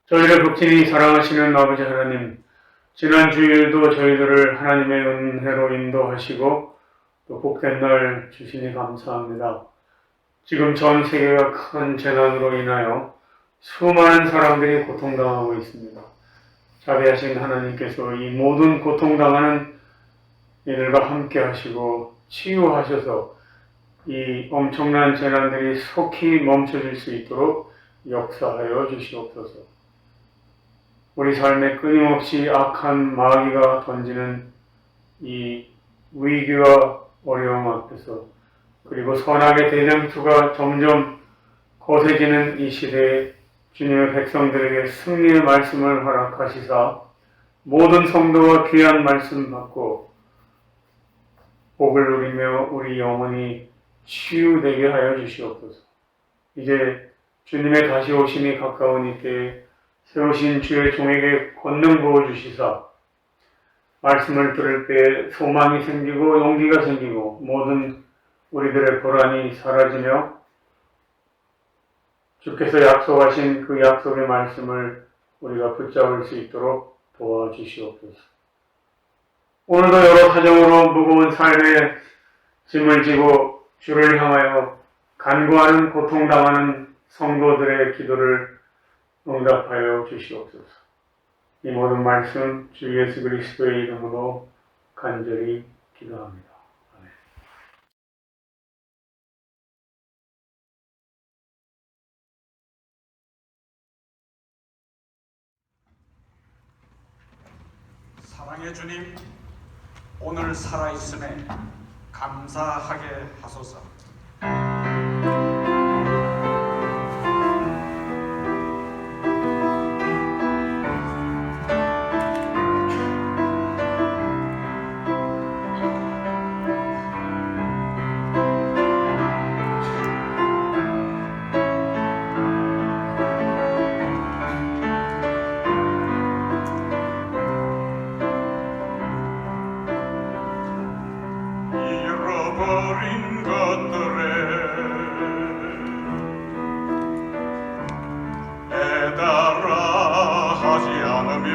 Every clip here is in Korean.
저희를 극진히 사랑하시는 아버지 하나님, 지난 주일도 저희들을 하나님의 은혜로 인도하시고 또 복된 날 주시니 감사합니다. 지금 전 세계가 큰 재난으로 인하여 수많은 사람들이 고통당하고 있습니다. 자비하신 하나님께서 이 모든 고통당하는 이들과 함께 하시고 치유하셔서 이 엄청난 재난들이 속히 멈춰질 수 있도록 역사하여 주시옵소서. 우리 삶에 끊임없이 악한 마귀가 던지는 이 위기와 어려움 앞에서, 그리고 선악의 대장투가 점점 거세지는 이 시대에 주님의 백성들에게 승리의 말씀을 허락하시사 모든 성도와 귀한 말씀 받고 복을 누리며 우리 영혼이 치유되게 하여 주시옵소서. 이제 주님의 다시 오심이 가까운 이때에 세우신 주의 종에게 권능 부어주시사 말씀을 들을 때 소망이 생기고 용기가 생기고 모든 우리들의 불안이 사라지며 주께서 약속하신 그 약속의 말씀을 우리가 붙잡을 수 있도록 도와주시옵소서. 오늘도 여러 사정으로 무거운 삶의 짐을 지고 주를 향하여 간구하는 고통당하는 성도들의 기도를 응답하여 주시옵소서. 이 모든 말씀 주 예수 그리스도의 이름으로 간절히 기도합니다. 아멘. 사랑의 주님, 오늘 살아있음에 감사하게 하소서. 잃어버린 것들에 애달아 하지 않으며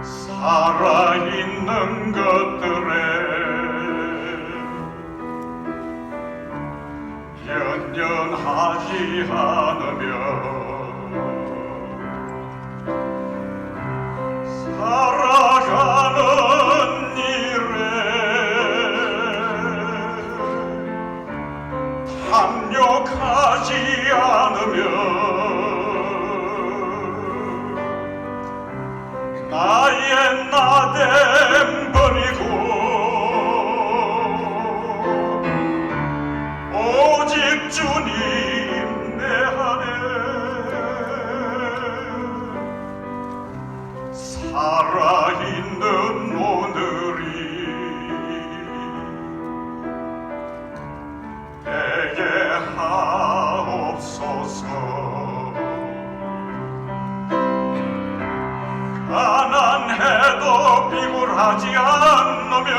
살아있는 것들에 연연하지 않으며 살아가는 일에 탐욕하지 않으며 나의 나됨 버리고 오직 주님 내 안에 살아있는 오늘이 되게 하옵소서. 가난해도 비굴하지 않으며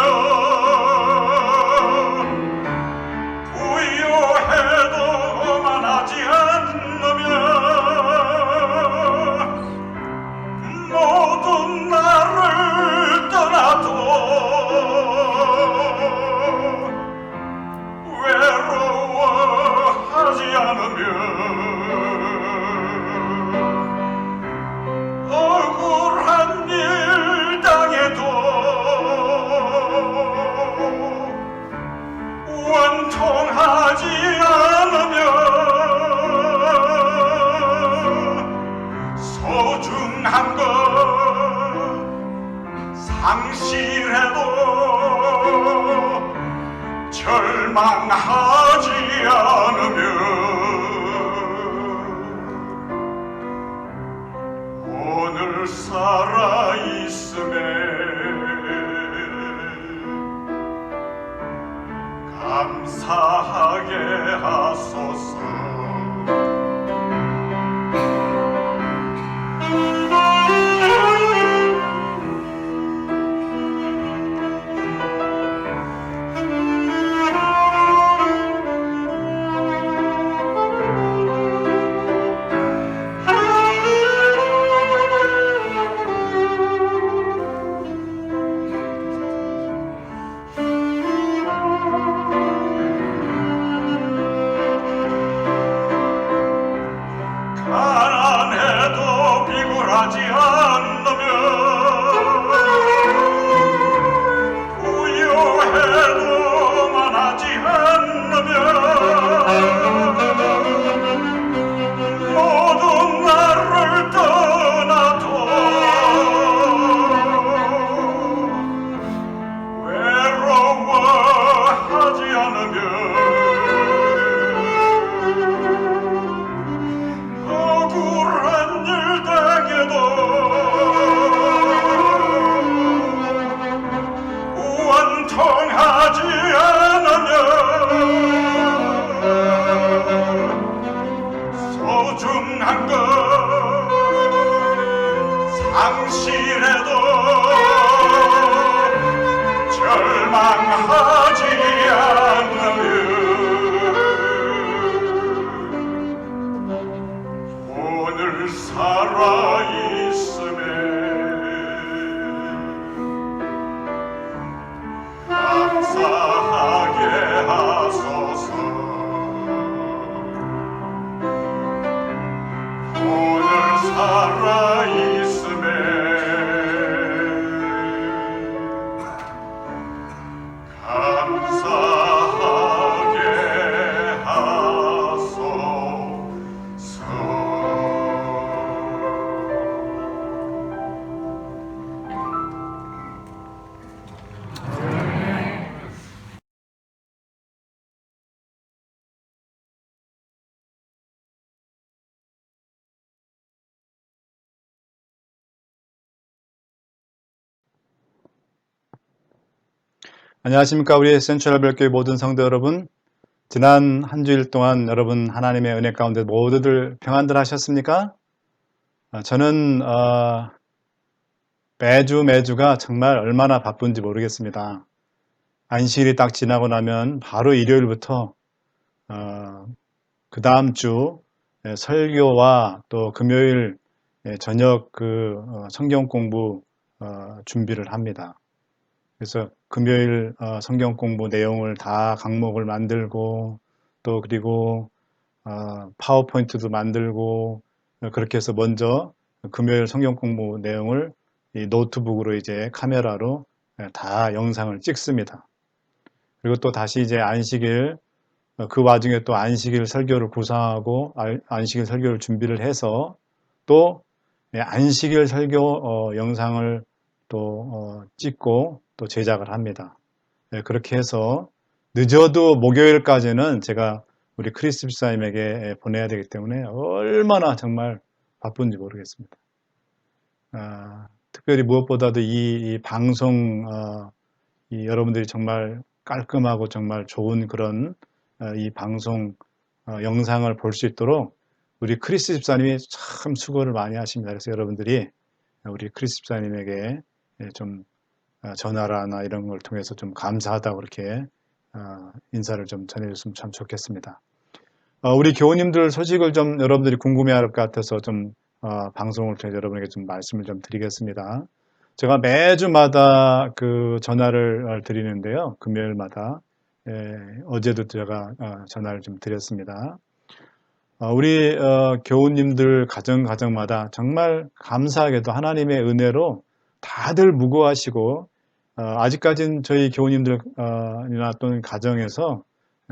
부유해도 오만하지 않으며 모든 나를 떠나도 외로워하지 않으며 억울한 일 당해도 원통하지 않으며 소중한 것 상실해도 절망하지 않으며 오늘 살아있음에 감사하게 하소서. 안녕하십니까. 우리 센트럴별교회 모든 성도 여러분. 지난 한 주일 동안 여러분 하나님의 은혜 가운데 모두들 평안들 하셨습니까? 저는 매주가 정말 얼마나 바쁜지 모르겠습니다. 안식일이 딱 지나고 나면 바로 일요일부터 그 다음 주 설교와 또 금요일 저녁 성경 공부 준비를 합니다. 그래서 금요일 성경 공부 내용을 다 강목을 만들고 또 그리고 파워포인트도 만들고 그렇게 해서 먼저 금요일 성경 공부 내용을 이 노트북으로 이제 카메라로 다 영상을 찍습니다. 그리고 또 다시 이제 안식일 그 와중에 또 안식일 설교를 구상하고 안식일 설교를 준비를 해서 또 안식일 설교 영상을 또 찍고 또 제작을 합니다. 그렇게 해서 늦어도 목요일까지는 제가 우리 크리스 집사님에게 보내야 되기 때문에 얼마나 정말 바쁜지 모르겠습니다. 특별히 무엇보다도 이 방송 이 여러분들이 정말 깔끔하고 정말 좋은 그런 이 방송 영상을 볼 수 있도록 우리 크리스 집사님이 참 수고를 많이 하십니다. 그래서 여러분들이 우리 크리스 집사님에게 좀 전화나 이런 걸 통해서 좀 감사하다고 그렇게 인사를 좀 전해줬으면 참 좋겠습니다. 우리 교우님들 소식을 좀 여러분들이 궁금해할 것 같아서 좀 방송을 통해서 여러분에게 좀 말씀을 좀 드리겠습니다. 제가 매주마다 그 전화를 드리는데요. 금요일마다 어제도 제가 전화를 좀 드렸습니다. 우리 교우님들 가정마다 정말 감사하게도 하나님의 은혜로 다들 무고하시고 아직까지는 저희 교우님들이나 또는 가정에서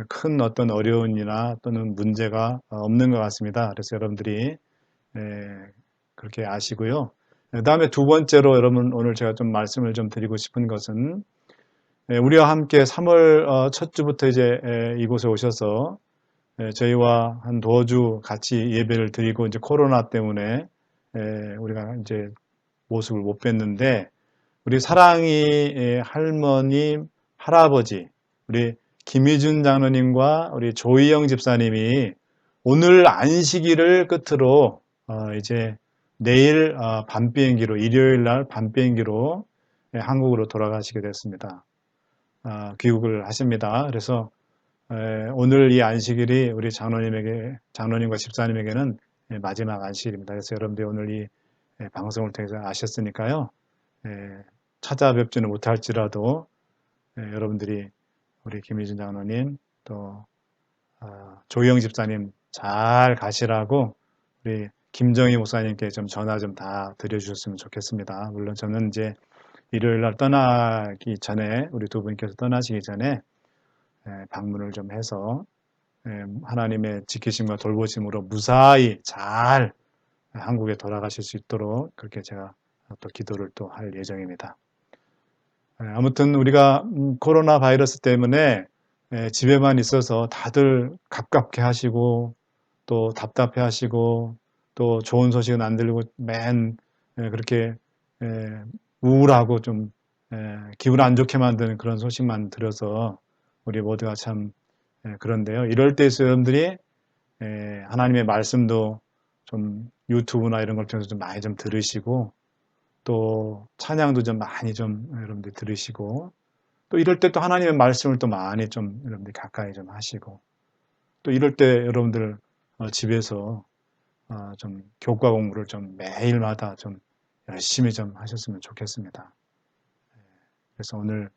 큰 어떤 어려움이나 또는 문제가 없는 것 같습니다. 그래서 여러분들이 그렇게 아시고요. 그 다음에 두 번째로 여러분 오늘 제가 좀 말씀을 좀 드리고 싶은 것은 우리와 함께 3월 첫 주부터 이제 이곳에 오셔서 저희와 한 도주 같이 예배를 드리고 이제 코로나 때문에 우리가 이제 모습을 못 뵀는데 우리 사랑이 할머니, 할아버지, 우리 김희준 장로님과 우리 조희영 집사님이 오늘 안식일을 끝으로 이제 내일 밤 비행기로 일요일 날 밤 비행기로 한국으로 돌아가시게 됐습니다. 귀국을 하십니다. 그래서 오늘 이 안식일이 우리 장로님과 집사님에게는 마지막 안식일입니다. 그래서 여러분들이 오늘 이 방송을 통해서 아셨으니까요. 찾아뵙지는 못할지라도 여러분들이 우리 김희준 장로님 또 조영 집사님 잘 가시라고 우리 김정희 목사님께 좀 전화 좀 다 드려주셨으면 좋겠습니다. 물론 저는 이제 일요일 날 떠나기 전에 우리 두 분께서 떠나시기 전에 방문을 좀 해서 하나님의 지키심과 돌보심으로 무사히 잘 한국에 돌아가실 수 있도록 그렇게 제가 또 기도를 또 할 예정입니다. 아무튼 우리가 코로나 바이러스 때문에 집에만 있어서 다들 갑갑해 하시고 또 답답해 하시고 또 좋은 소식은 안 들리고 그렇게 우울하고 좀 기분 안 좋게 만드는 그런 소식만 들어서 우리 모두가 참 그런데요. 이럴 때에서 여러분들이 하나님의 말씀도 좀 유튜브나 이런 걸 통해서 좀 많이 좀 들으시고 또 찬양도 좀 많이 좀 여러분들 들으시고 또 이럴 때 또 하나님의 말씀을 또 많이 좀 여러분들 가까이 좀 하시고 또 이럴 때 여러분들 집에서 좀 교과 공부를 좀 매일마다 좀 열심히 좀 하셨으면 좋겠습니다. 그래서 오늘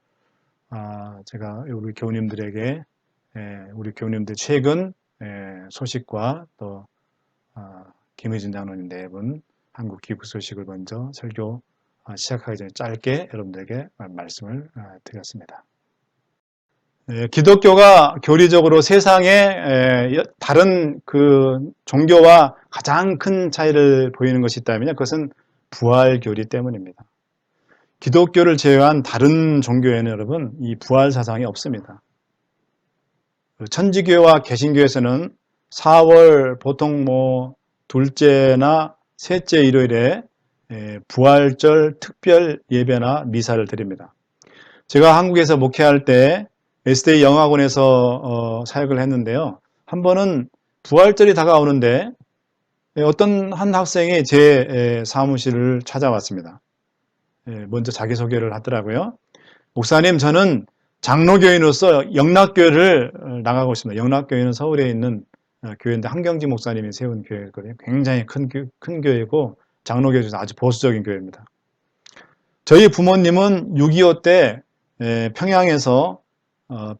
제가 우리 교우님들에게 우리 교우님들 최근 소식과 또 김혜진 장로님 네 분 한국 귀국 소식을 먼저 설교 시작하기 전에 짧게 여러분들에게 말씀을 드렸습니다. 기독교가 교리적으로 세상에 다른 그 종교와 가장 큰 차이를 보이는 것이 있다면 그것은 부활교리 때문입니다. 기독교를 제외한 다른 종교에는 여러분 이 부활 사상이 없습니다. 천지교와 개신교에서는 4월 보통 둘째나 셋째 일요일에 부활절 특별 예배나 미사를 드립니다. 제가 한국에서 목회할 때 SDA 영학원에서 사역을 했는데요. 한 번은 부활절이 다가오는데 어떤 한 학생이 제 사무실을 찾아왔습니다. 먼저 자기소개를 하더라고요. 목사님, 저는 장로교인으로서 영락교회를 나가고 있습니다. 영락교회는 서울에 있는 교회인데 한경지 목사님이 세운 교회거든요. 굉장히 큰 교회고 장로교회 중에서 아주 보수적인 교회입니다. 저희 부모님은 6.25 때 평양에서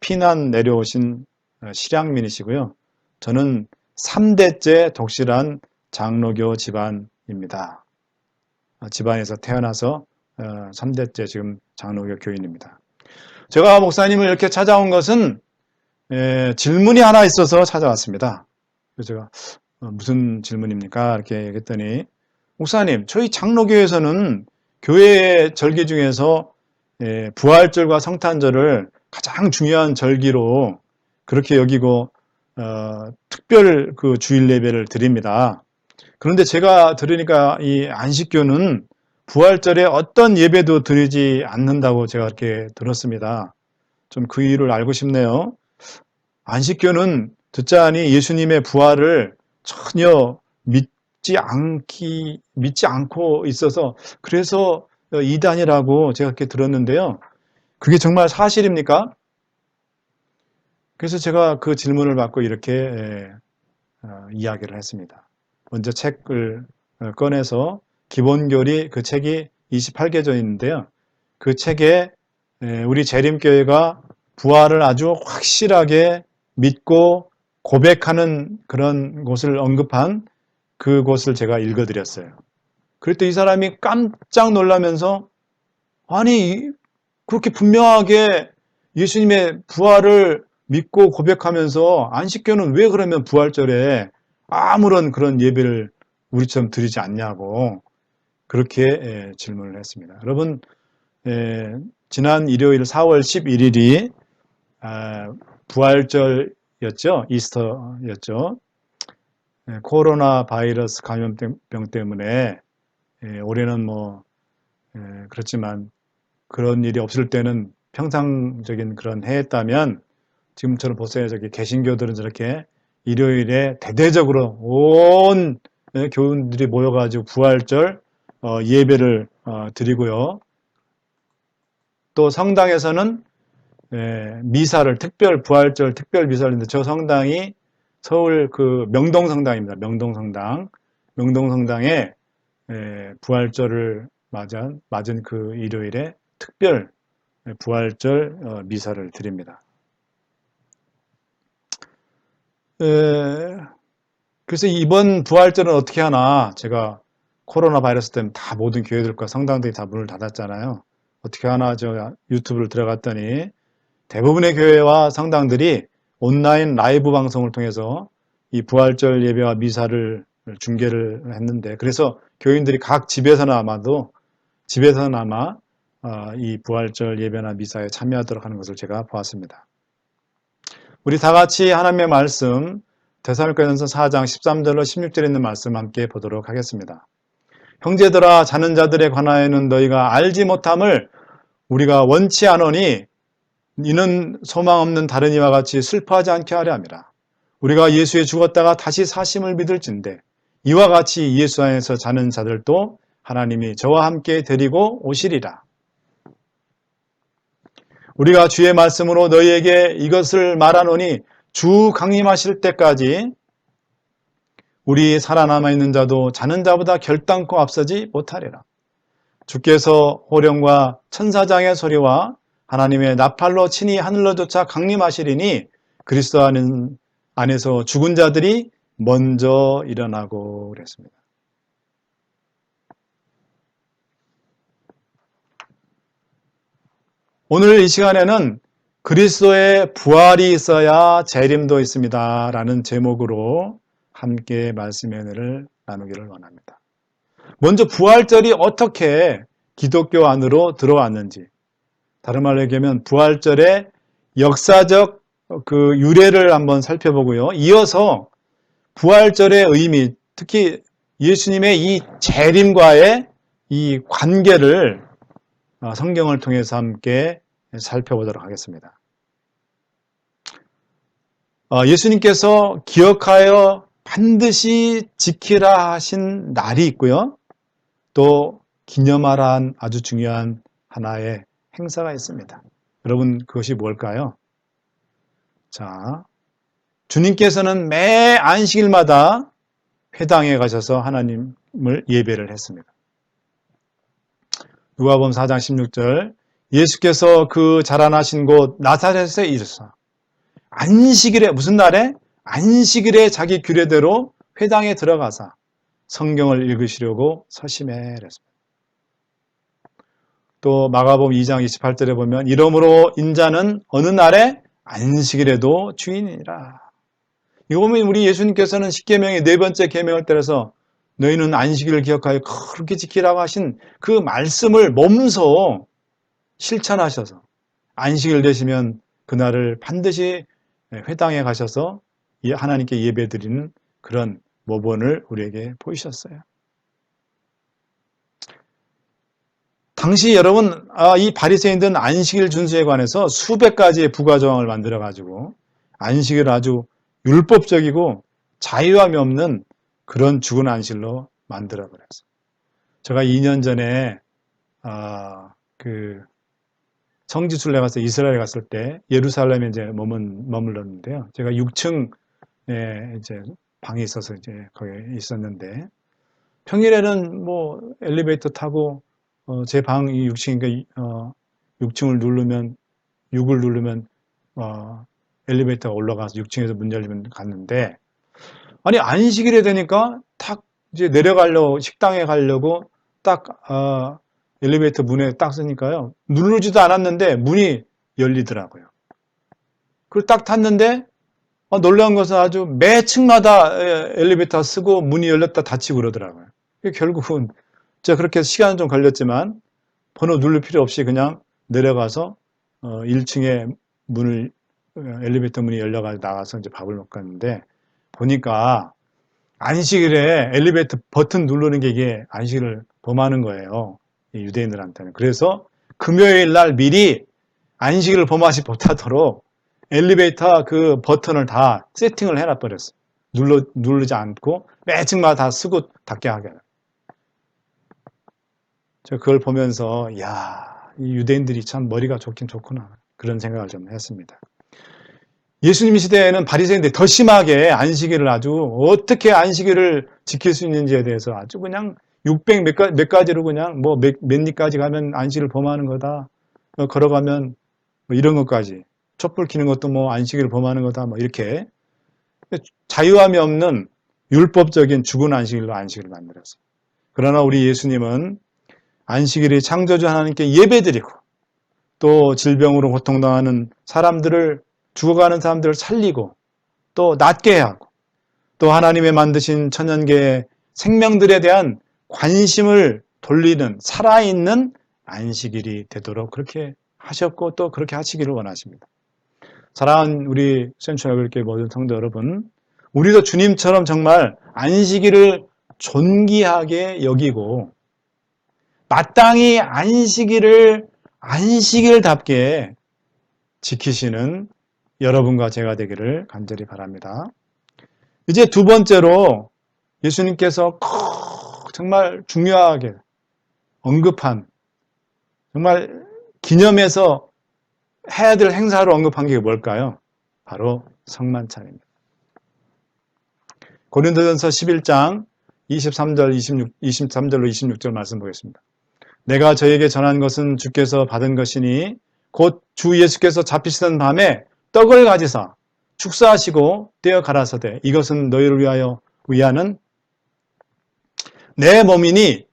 피난 내려오신 실향민이시고요. 저는 3대째 독실한 장로교 집안입니다. 집안에서 태어나서 3대째 지금 장로교 교인입니다. 제가 목사님을 이렇게 찾아온 것은 질문이 하나 있어서 찾아왔습니다. 그래서 제가 무슨 질문입니까? 이렇게 얘기했더니 목사님, 저희 장로교에서는 교회의 절기 중에서 부활절과 성탄절을 가장 중요한 절기로 그렇게 여기고 특별 그 주일 예배를 드립니다. 그런데 제가 들으니까 이 안식교는 부활절에 어떤 예배도 드리지 않는다고 제가 이렇게 들었습니다. 좀 그 이유를 알고 싶네요. 안식교는 듣자하니 예수님의 부활을 전혀 믿지 않고 있어서 그래서 이단이라고 제가 그렇게 들었는데요. 그게 정말 사실입니까? 그래서 제가 그 질문을 받고 이렇게 이야기를 했습니다. 먼저 책을 꺼내서 기본교리 그 책이 28개조 있는데요. 그 책에 우리 재림교회가 부활을 아주 확실하게 믿고 고백하는 그런 곳을 언급한 그곳을 제가 읽어드렸어요. 그랬더니 이 사람이 깜짝 놀라면서 아니 그렇게 분명하게 예수님의 부활을 믿고 고백하면서 안식교는 왜 그러면 부활절에 아무런 그런 예배를 우리처럼 드리지 않냐고 그렇게 질문을 했습니다. 여러분 지난 일요일 4월 11일이 부활절이었죠. 이스터였죠. 코로나 바이러스 감염병 때문에 올해는 그렇지만 그런 일이 없을 때는 평상적인 그런 해였다면 지금처럼 보세요. 저기 개신교들은 저렇게 일요일에 대대적으로 온 교인들이 모여가지고 부활절 예배를 드리고요. 또 성당에서는 미사를 부활절 특별 미사를 했는데 저 성당이 서울 그 명동성당입니다. 명동성당에 부활절을 맞은 그 일요일에 특별 부활절 미사를 드립니다. 그래서 이번 부활절은 어떻게 하나 제가 코로나 바이러스 때문에 다 모든 교회들과 성당들이 다 문을 닫았잖아요. 어떻게 하나 저 유튜브를 들어갔더니 대부분의 교회와 성당들이 온라인 라이브 방송을 통해서 이 부활절 예배와 미사를 중계를 했는데 그래서 교인들이 각 집에서나마 이 부활절 예배나 미사에 참여하도록 하는 것을 제가 보았습니다. 우리 다 같이 하나님의 말씀 데살로니가전서 4장 13절로 16절에 있는 말씀 함께 보도록 하겠습니다. 형제들아 자는 자들에 관하여는 너희가 알지 못함을 우리가 원치 않으니 이는 소망 없는 다른 이와 같이 슬퍼하지 않게 하려 함이라. 우리가 예수에 죽었다가 다시 사심을 믿을진대 이와 같이 예수 안에서 자는 자들도 하나님이 저와 함께 데리고 오시리라. 우리가 주의 말씀으로 너희에게 이것을 말하노니 주 강림하실 때까지 우리 살아남아 있는 자도 자는 자보다 결단코 앞서지 못하리라. 주께서 호령과 천사장의 소리와 하나님의 나팔로 친히 하늘로 쫓아 강림하시리니 그리스도 안에서 죽은 자들이 먼저 일어나고 그랬습니다. 오늘 이 시간에는 그리스도의 부활이 있어야 재림도 있습니다 라는 제목으로 함께 말씀의 은혜를 나누기를 원합니다. 먼저 부활절이 어떻게 기독교 안으로 들어왔는지, 다른 말로 얘기하면 부활절의 역사적 그 유래를 한번 살펴보고요. 이어서 부활절의 의미, 특히 예수님의 이 재림과의 이 관계를 성경을 통해서 함께 살펴보도록 하겠습니다. 예수님께서 기억하여 반드시 지키라 하신 날이 있고요. 또 기념하라 한 아주 중요한 하나의 행사가 있습니다. 여러분, 그것이 뭘까요? 자, 주님께서는 매 안식일마다 회당에 가셔서 하나님을 예배를 했습니다. 누가복음 4장 16절, 예수께서 그 자라나신 곳 나사렛에 이르사 안식일에, 무슨 날에? 안식일에 자기 규례대로 회당에 들어가사 성경을 읽으시려고 서심해 그랬습니다. 또 마가복음 2장 28절에 보면 이러므로 인자는 어느 날에 안식일에도 주인이니라. 이거 보면 우리 예수님께서는 십계명의 네 번째 계명을 따라서 너희는 안식일을 기억하여 그렇게 지키라고 하신 그 말씀을 몸소 실천하셔서 안식일 되시면 그날을 반드시 회당에 가셔서 하나님께 예배드리는 그런 모본을 우리에게 보이셨어요. 당시 여러분, 이 바리새인들은 안식일 준수에 관해서 수백 가지의 부가조항을 만들어 가지고 안식일을 아주 율법적이고 자유함이 없는 그런 죽은 안식일로 만들어 버렸어요. 제가 2년 전에 그 성지순례 가서 이스라엘 갔을 때 예루살렘에 이제 머물렀는데요. 제가 6층에 이제 방이 있어서 이제 거기 있었는데 평일에는 뭐 엘리베이터 타고 제 방이 6층이니까 6층을 누르면 6을 누르면 엘리베이터가 올라가서 6층에서 문 열리면 갔는데 아니 안식일에 되니까 탁 이제 내려가려고 식당에 가려고 딱 엘리베이터 문에 딱 쓰니까요. 누르지도 않았는데 문이 열리더라고요. 그걸 딱 탔는데 놀라운 것은 아주 매 층마다 엘리베이터 쓰고 문이 열렸다 닫히고 그러더라고요. 결국은 제가 그렇게 시간은 좀 걸렸지만 번호 누를 필요 없이 그냥 내려가서 1층에 문을 엘리베이터 문이 열려가지고 나가서 이제 밥을 먹고 갔는데 보니까 안식일에 엘리베이터 버튼 누르는 게 이게 안식일을 범하는 거예요. 유대인들한테는. 그래서 금요일 날 미리 안식일을 범하지 못하도록 엘리베이터 그 버튼을 다 세팅을 해놔버렸어요. 누르지 않고 매 층마다 다 쓰고 닫게 하게. 제가 그걸 보면서 이야, 이 유대인들이 참 머리가 좋긴 좋구나 그런 생각을 좀 했습니다. 예수님 시대에는 바리새인들이 더 심하게 안식일을 아주 어떻게 안식일을 지킬 수 있는지에 대해서 아주 그냥 600 몇 가지로 그냥 뭐 몇 리까지 가면 안식일을 범하는 거다. 걸어가면 뭐 이런 것까지. 촛불 켜는 것도 뭐 안식일을 범하는 거다. 뭐 이렇게 자유함이 없는 율법적인 죽은 안식일로 안식일을 만들었어요. 그러나 우리 예수님은 안식일이 창조주 하나님께 예배드리고 또 질병으로 고통당하는 사람들을 죽어가는 사람들을 살리고 또 낫게 하고 또 하나님의 만드신 천연계의 생명들에 대한 관심을 돌리는 살아있는 안식일이 되도록 그렇게 하셨고 또 그렇게 하시기를 원하십니다. 사랑하는 우리 센츄얼교회 모든 성도 여러분, 우리도 주님처럼 정말 안식일을 존귀하게 여기고 마땅히 안식일을 안식일답게 지키시는 여러분과 제가 되기를 간절히 바랍니다. 이제 두 번째로 예수님께서 정말 중요하게 언급한 정말 기념해서 해야 될 행사로 언급한 게 뭘까요? 바로 성만찬입니다. 고린도전서 11장 23절로 26절 말씀 보겠습니다. 내가 저에게 전한 것은 주께서 받은 것이니 곧 주 예수께서 잡히시던 밤에 떡을 가지사 축사하시고 떼어 가라사대 이것은 너희를 위하는 내 몸이니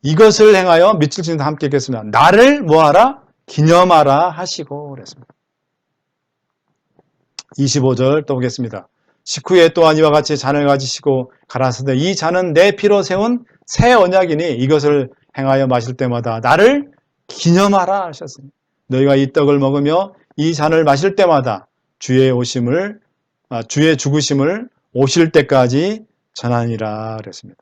이것을 행하여 며칠 전에 함께 했겠습니다. 나를 뭐하라? 기념하라 하시고 그랬습니다. 25절 또 보겠습니다. 식후에 또한 이와 같이 잔을 가지시고 가라사대 이 잔은 내 피로 세운 새 언약이니 이것을 행하여 마실 때마다 나를 기념하라 하셨습니다. 너희가 이 떡을 먹으며 이 잔을 마실 때마다 주의 죽으심을 오실 때까지 전하니라 그랬습니다.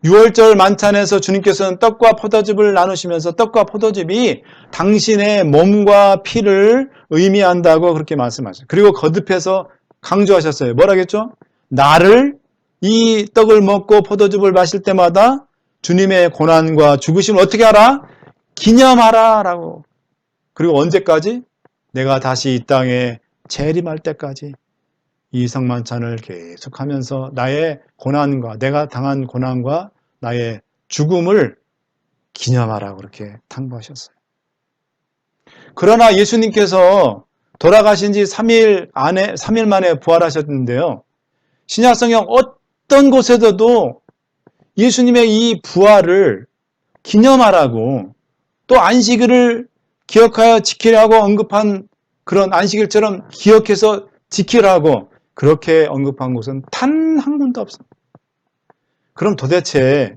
유월절 만찬에서 주님께서는 떡과 포도즙을 나누시면서 떡과 포도즙이 당신의 몸과 피를 의미한다고 그렇게 말씀하셨어요. 그리고 거듭해서 강조하셨어요. 뭐라겠죠? 나를 이 떡을 먹고 포도즙을 마실 때마다 주님의 고난과 죽으심을 어떻게 하라? 기념하라 라고. 그리고 언제까지? 내가 다시 이 땅에 재림할 때까지 이 성만찬을 계속하면서 나의 고난과 내가 당한 고난과 나의 죽음을 기념하라고 그렇게 당부하셨어요. 그러나 예수님께서 돌아가신 지 3일 만에 부활하셨는데요. 신약성경 어떤 곳에서도 예수님의 이 부활을 기념하라고 또 안식일을 기억하여 지키라고 언급한 그런 안식일처럼 기억해서 지키라고 그렇게 언급한 곳은 단 한 군도 없습니다. 그럼 도대체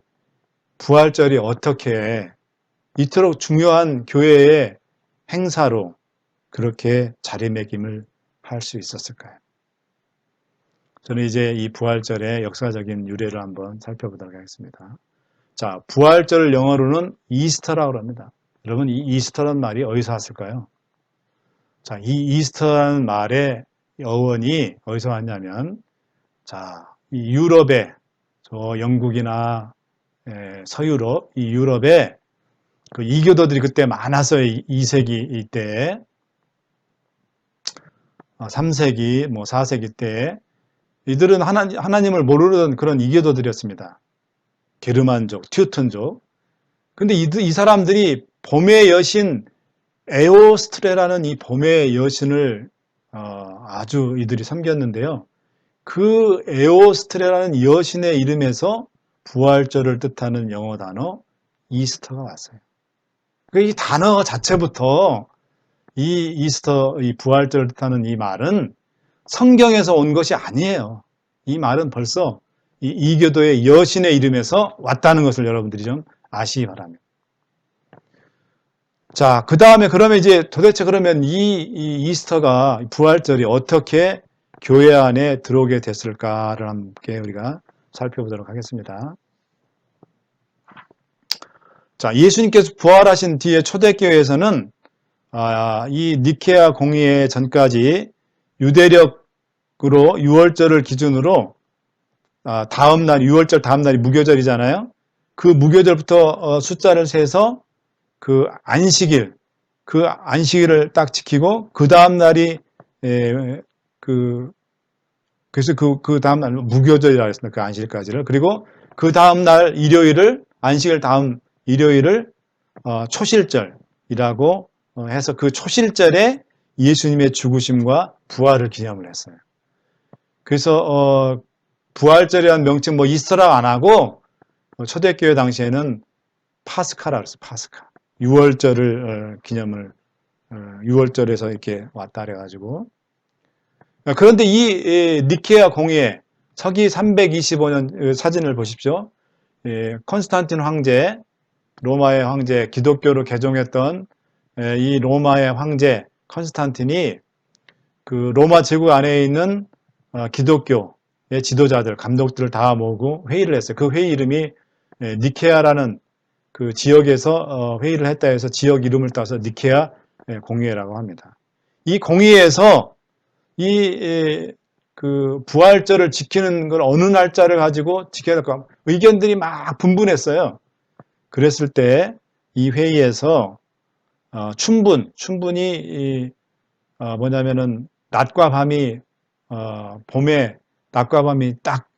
부활절이 어떻게 이토록 중요한 교회의 행사로 그렇게 자리매김을 할 수 있었을까요? 저는 이제 이 부활절의 역사적인 유래를 한번 살펴보도록 하겠습니다. 자, 부활절을 영어로는 이스터라고 합니다. 여러분, 이 이스터라는 말이 어디서 왔을까요? 자, 이 이스터라는 말의 어원이 어디서 왔냐면, 자, 이 유럽에, 저 영국이나 서유럽, 이 유럽에 그 이교도들이 그때 많았어요. 2세기 이때, 3세기, 4세기 때 이들은 하나님을 모르던 그런 이교도들이었습니다. 게르만족, 튜턴족. 근데 이 사람들이 봄의 여신 에오스트레라는 이 봄의 여신을 아주 이들이 섬겼는데요. 그 에오스트레라는 여신의 이름에서 부활절을 뜻하는 영어 단어 이스터가 왔어요. 이 단어 자체부터 이 이스터, 이 부활절을 뜻하는 이 말은 성경에서 온 것이 아니에요. 이 말은 벌써 이 이교도의 여신의 이름에서 왔다는 것을 여러분들이 좀 아시기 바랍니다. 자, 그 다음에 그러면 이제 도대체 그러면 이 이스터가 부활절이 어떻게 교회 안에 들어오게 됐을까를 함께 우리가 살펴보도록 하겠습니다. 자, 예수님께서 부활하신 뒤에 초대교회에서는 이 니케아 공의회 전까지 유대력으로 유월절을 기준으로 다음 날, 유월절 다음 날이 무교절이잖아요. 그 무교절부터 숫자를 세서 그 안식일을 딱 지키고 그 다음 날이 그래서 그 다음 날 무교절이라고 했습니다. 그 안식일까지를. 그리고 그 다음 날 일요일을 안식일 다음 일요일을 초실절이라고 해서 그 초실절에 예수님의 죽으심과 부활을 기념을 했어요. 그래서 부활절이라는 명칭 이스터라고 안 하고 초대교회 당시에는 파스카라고 했어요. 파스카. 6월절을 기념을 6월절에서 이렇게 왔다 그래가지고 그런데 이 니케아 공의회 서기 325년 사진을 보십시오. 콘스탄틴 황제, 로마의 황제, 기독교로 개종했던 이 로마의 황제 콘스탄틴이 그 로마 제국 안에 있는 기독교의 지도자들, 감독들을 다 모으고 회의를 했어요. 그 회의 이름이 니케아라는 그 지역에서 회의를 했다 해서 지역 이름을 따서 니케아 공의회라고 합니다. 이 공의회에서 그 부활절을 지키는 걸 어느 날짜를 가지고 지켜야 될까 의견들이 막 분분했어요. 그랬을 때 이 회의에서 충분히 뭐냐면은 낮과 밤이 봄에 낮과 밤이 딱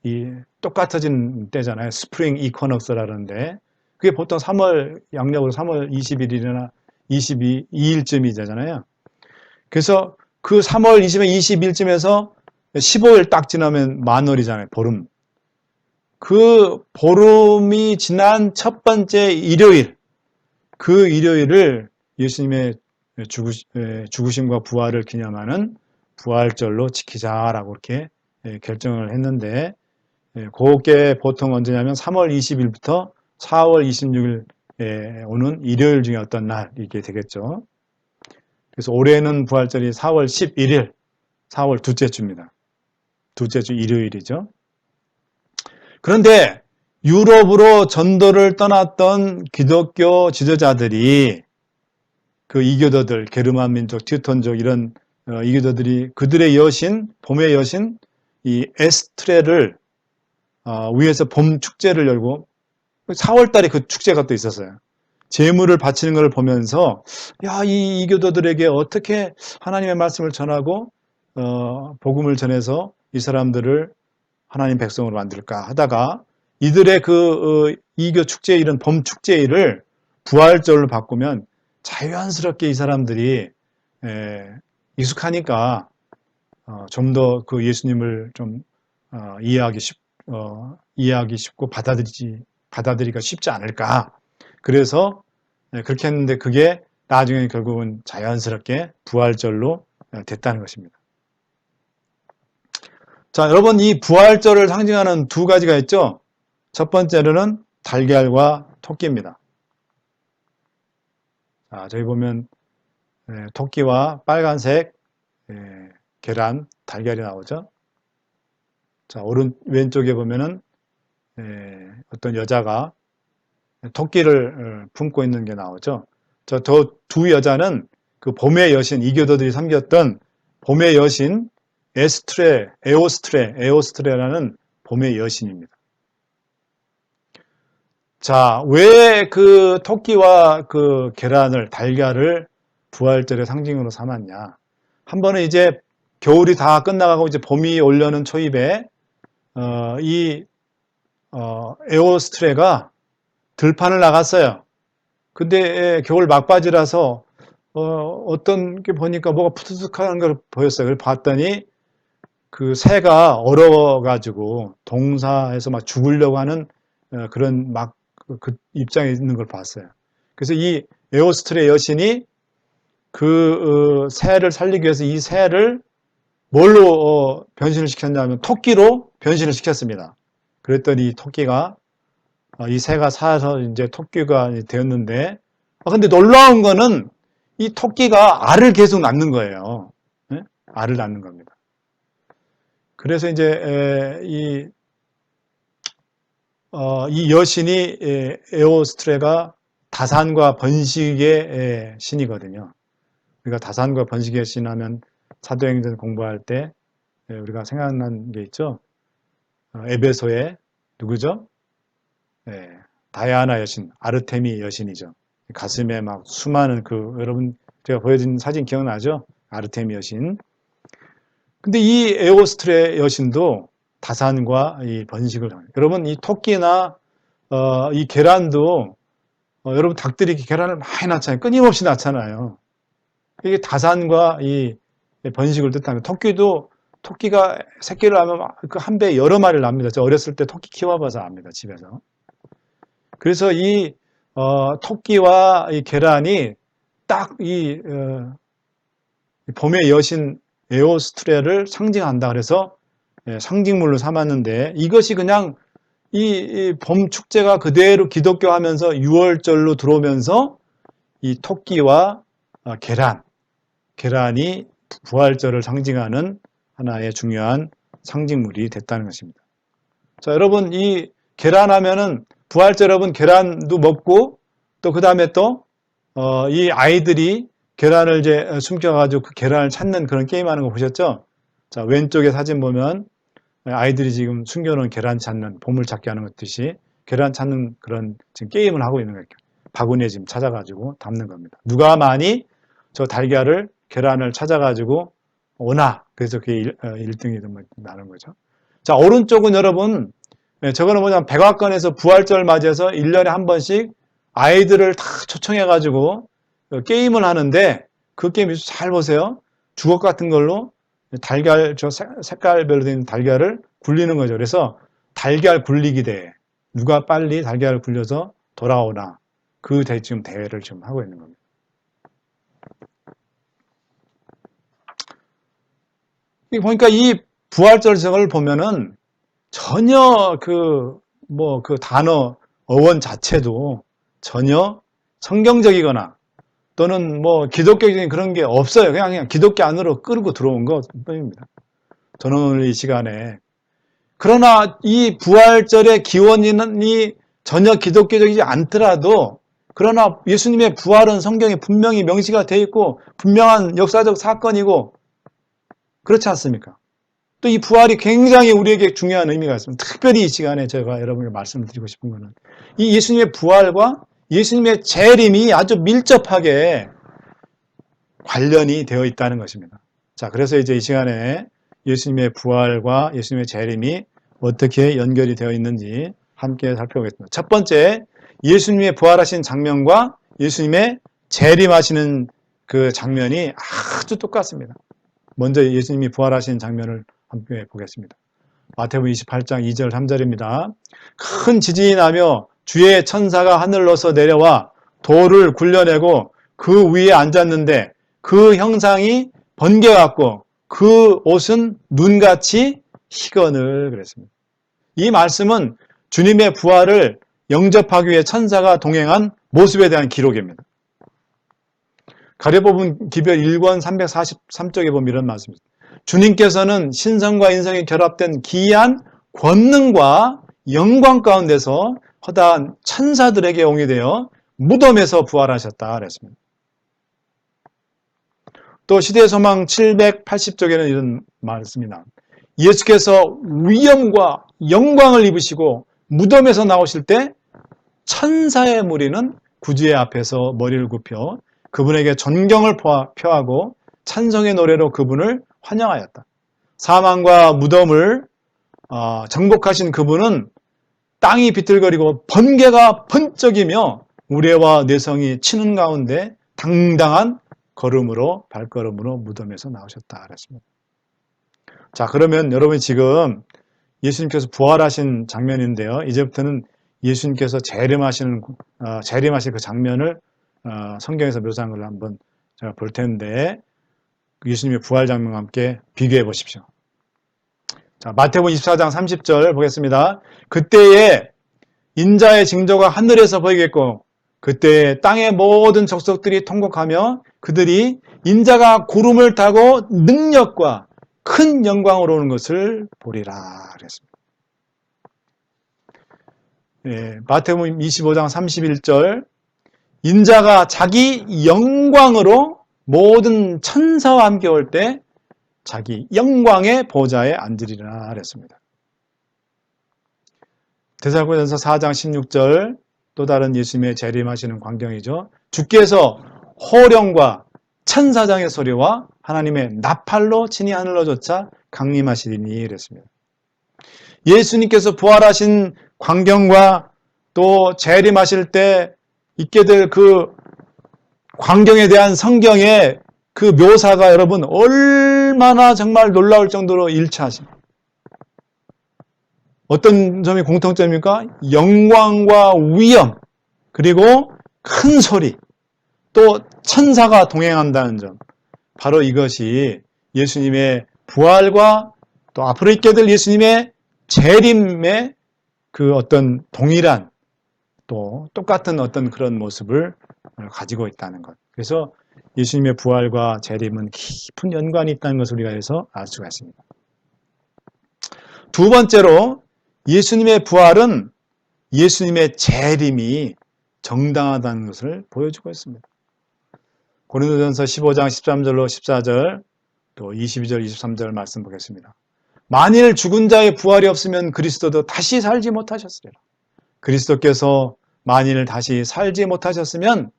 똑같아진 때잖아요. 스프링 이쿼넉스라는데 그게 보통 3월 양력으로 3월 21일이나 22일쯤이 되잖아요. 그래서 그 3월 22일쯤에서 15일 딱 지나면 만월이잖아요. 보름. 그 보름이 지난 첫 번째 일요일, 그 일요일을 예수님의 죽으심과 부활을 기념하는 부활절로 지키자라고 이렇게 결정을 했는데 그게 보통 언제냐면 3월 20일부터 4월 26일에 오는 일요일 중에 어떤 날 이게 되겠죠. 그래서 올해는 부활절이 4월 11일, 4월 둘째 주입니다. 둘째 주 일요일이죠. 그런데 유럽으로 전도를 떠났던 기독교 지도자들이 그 이교도들, 게르만 민족, 티우톤족 이런 이교도들이 그들의 여신, 봄의 여신 이 에스트레를 위에서 봄 축제를 열고 4월 달에 그 축제가 또 있었어요. 제물을 바치는 걸 보면서 야, 이 이교도들에게 어떻게 하나님의 말씀을 전하고 복음을 전해서 이 사람들을 하나님 백성으로 만들까 하다가 이들의 그 이교 축제 이런 봄 축제일을 부활절로 바꾸면 자연스럽게 이 사람들이 익숙하니까 좀 더 그 예수님을 좀 이해하기 쉽고 받아들이기가 쉽지 않을까. 그래서 그렇게 했는데 그게 나중에 결국은 자연스럽게 부활절로 됐다는 것입니다. 자, 여러분 이 부활절을 상징하는 두 가지가 있죠. 첫 번째로는 달걀과 토끼입니다. 자, 저기 보면 토끼와 빨간색 계란, 달걀이 나오죠. 자, 왼쪽에 보면은 어떤 여자가 토끼를 품고 있는 게 나오죠. 저 두 여자는 그 봄의 여신, 이교도들이 섬겼던 봄의 여신 에오스트레라는 봄의 여신입니다. 자, 왜 그 토끼와 그 달걀을 부활절의 상징으로 삼았냐? 한 번은 이제 겨울이 다 끝나가고 이제 봄이 올려는 초입에 에오스트레가 들판을 나갔어요. 근데 겨울 막바지라서 어떤 게 보니까 뭐가 푸드득하는 걸 보였어요. 그래서 봤더니 그 새가 얼어가지고 동사에서 막 죽으려고 하는 그런 그 입장에 있는 걸 봤어요. 그래서 이 에오스트레 여신이 그 새를 살리기 위해서 이 새를 뭘로 변신을 시켰냐면 토끼로 변신을 시켰습니다. 그랬더니 토끼가 이 새가 살아서 이제 토끼가 되었는데 근데 놀라운 거는 이 토끼가 알을 계속 낳는 거예요. 네? 알을 낳는 겁니다. 그래서 이제 이 여신이 에오스트레가 다산과 번식의 신이거든요. 우리가 다산과 번식의 신 하면 사도행전 공부할 때 우리가 생각난 게 있죠. 에베소의 누구죠? 다이아나 여신, 아르테미 여신이죠. 가슴에 막 수많은 여러분 제가 보여준 사진 기억나죠? 아르테미 여신. 근데 이 에오스트레 여신도 다산과 이 번식을 합니다. 여러분 이 토끼나 이 계란도 여러분 닭들이 계란을 많이 낳잖아요. 끊임없이 낳잖아요. 이게 다산과 이 번식을 뜻합니다. 토끼가 새끼를 하면 그 한 배에 여러 마리를 낳습니다. 저 어렸을 때 토끼 키워봐서 압니다. 집에서. 그래서 이 토끼와 이 계란이 딱 이 봄의 여신 에오스트레를 상징한다. 그래서 상징물로 삼았는데 이것이 그냥 이 봄 축제가 그대로 기독교하면서 6월절로 들어오면서 이 토끼와 계란이 부활절을 상징하는 하나의 중요한 상징물이 됐다는 것입니다. 자, 여러분 이 계란 하면은 부활절 여러분 계란도 먹고 또 그 다음에 또 이 아이들이 계란을 이제 숨겨가지고 그 계란을 찾는 그런 게임하는 거 보셨죠? 자, 왼쪽에 사진 보면 아이들이 지금 숨겨놓은 계란 찾는 보물찾기 하는 것 듯이 계란 찾는 그런 지금 게임을 하고 있는 거예요. 바구니에 지금 찾아가지고 담는 겁니다. 누가 많이 저 계란을 찾아가지고 오나 그래서 그게 1등이 나는 거죠. 자, 오른쪽은 여러분 저거는 뭐냐면 백악관에서 부활절 맞이해서 1년에 한 번씩 아이들을 다 초청해가지고 게임을 하는데 그 게임 잘 보세요. 주걱 같은 걸로 저 색깔별로 된 달걀을 굴리는 거죠. 그래서 달걀 굴리기 대회. 누가 빨리 달걀을 굴려서 돌아오나. 지금 대회를 지금 하고 있는 겁니다. 보니까 이 부활절성을 보면은 전혀 그 단어, 어원 자체도 전혀 성경적이거나 또는 기독교적인 그런 게 없어요. 그냥 기독교 안으로 끌고 들어온 것 뿐입니다. 저는 오늘 이 시간에 그러나 이 부활절의 기원이 전혀 기독교적이지 않더라도 그러나 예수님의 부활은 성경에 분명히 명시가 되어 있고 분명한 역사적 사건이고 그렇지 않습니까? 또 이 부활이 굉장히 우리에게 중요한 의미가 있습니다. 특별히 이 시간에 제가 여러분에게 말씀을 드리고 싶은 것은 이 예수님의 부활과 예수님의 재림이 아주 밀접하게 관련이 되어 있다는 것입니다. 자, 그래서 이제 이 시간에 예수님의 부활과 예수님의 재림이 어떻게 연결이 되어 있는지 함께 살펴보겠습니다. 첫 번째, 예수님의 부활하신 장면과 예수님의 재림하시는 그 장면이 아주 똑같습니다. 먼저 예수님이 부활하신 장면을 함께 보겠습니다. 마태복음 28장 2절 3절입니다. 큰 지진이 나며 주의 천사가 하늘로서 내려와 돌을 굴려내고 그 위에 앉았는데 그 형상이 번개 같고 그 옷은 눈같이 희건을 그랬습니다. 이 말씀은 주님의 부활을 영접하기 위해 천사가 동행한 모습에 대한 기록입니다. 가려법은 기별 1권 343쪽에 보면 이런 말씀입니다. 주님께서는 신성과 인성이 결합된 기이한 권능과 영광 가운데서 허다한 천사들에게 옹이되어 무덤에서 부활하셨다 그랬습니다. 또 시대의 소망 780쪽에는 이런 말씀이 나옵니다. 예수께서 위엄과 영광을 입으시고 무덤에서 나오실 때 천사의 무리는 구주의 앞에서 머리를 굽혀 그분에게 존경을 표하고 찬송의 노래로 그분을 환영하였다. 사망과 무덤을 정복하신 그분은 땅이 비틀거리고 번개가 번쩍이며 우레와 뇌성이 치는 가운데 당당한 발걸음으로 무덤에서 나오셨다 그랬습니다. 자, 그러면 여러분 지금 예수님께서 부활하신 장면인데요. 이제부터는 예수님께서 재림하실 그 장면을 성경에서 묘사한 걸 한번 제가 볼 텐데 예수님의 부활 장면과 함께 비교해 보십시오. 자, 마태복음 24장 30절 보겠습니다. 그때에 인자의 징조가 하늘에서 보이겠고 그때에 땅의 모든 족속들이 통곡하며 그들이 인자가 구름을 타고 능력과 큰 영광으로 오는 것을 보리라 그랬습니다. 마태복음 25장 31절 인자가 자기 영광으로 모든 천사와 함께 올 때 자기 영광의 보좌에 앉으리라 그랬습니다. 데살로니가전서 4장 16절 또 다른 예수님의 재림하시는 광경이죠. 주께서 호령과 천사장의 소리와 하나님의 나팔로 친히 하늘로 쫓아 강림하시리니 그랬습니다. 예수님께서 부활하신 광경과 또 재림하실 때 있게 될 그 광경에 대한 성경의 그 묘사가 여러분 얼마나 정말 놀라울 정도로 일치하십니다. 어떤 점이 공통점입니까? 영광과 위엄 그리고 큰 소리 또 천사가 동행한다는 점 바로 이것이 예수님의 부활과 또 앞으로 있게 될 예수님의 재림의 그 어떤 동일한 또 똑같은 어떤 그런 모습을 가지고 있다는 것. 그래서 예수님의 부활과 재림은 깊은 연관이 있다는 것을 우리가 여기서 알 수가 있습니다. 두 번째로 예수님의 부활은 예수님의 재림이 정당하다는 것을 보여주고 있습니다. 고린도전서 15장 13절로 14절 또 22절 23절 말씀 보겠습니다. 만일 죽은 자의 부활이 없으면 그리스도도 다시 살지 못하셨으리라. 그리스도께서 만일 다시 살지 못하셨으면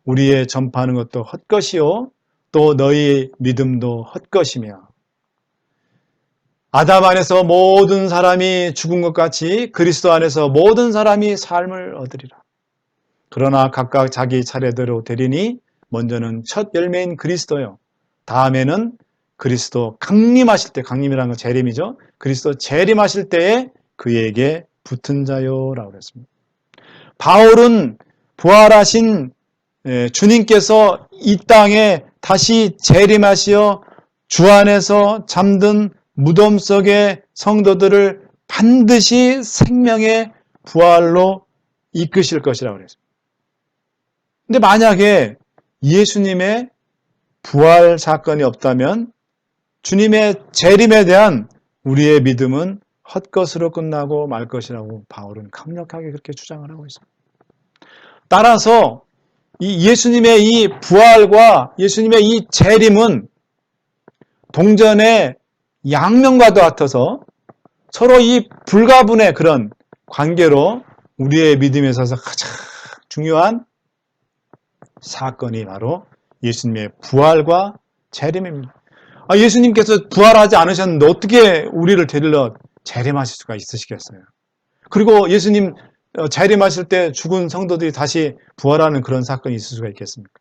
우리의 전파하는 것도 헛것이요 또 너희 믿음도 헛것이며 아담 안에서 모든 사람이 죽은 것 같이 그리스도 안에서 모든 사람이 삶을 얻으리라. 그러나 각각 자기 차례대로 되리니 먼저는 첫 열매인 그리스도요. 다음에는 그리스도 강림하실 때, 강림이라는 건 재림이죠. 그리스도 재림하실 때에 그에게 붙은 자요라고 그랬습니다. 바울은 부활하신 주님께서 이 땅에 다시 재림하시어 주 안에서 잠든 무덤 속의 성도들을 반드시 생명의 부활로 이끄실 것이라고 그랬습니다. 근데 만약에 예수님의 부활 사건이 없다면 주님의 재림에 대한 우리의 믿음은 헛것으로 끝나고 말 것이라고 바울은 강력하게 그렇게 주장을 하고 있습니다. 따라서 이 예수님의 이 부활과 예수님의 이 재림은 동전의 양면과도 같아서 서로 이 불가분의 그런 관계로 우리의 믿음에 있어서 가장 중요한 사건이 바로 예수님의 부활과 재림입니다. 예수님께서 부활하지 않으셨는데 어떻게 우리를 데리러 재림하실 수가 있으시겠어요? 그리고 예수님 재림하실 때 죽은 성도들이 다시 부활하는 그런 사건이 있을 수가 있겠습니까?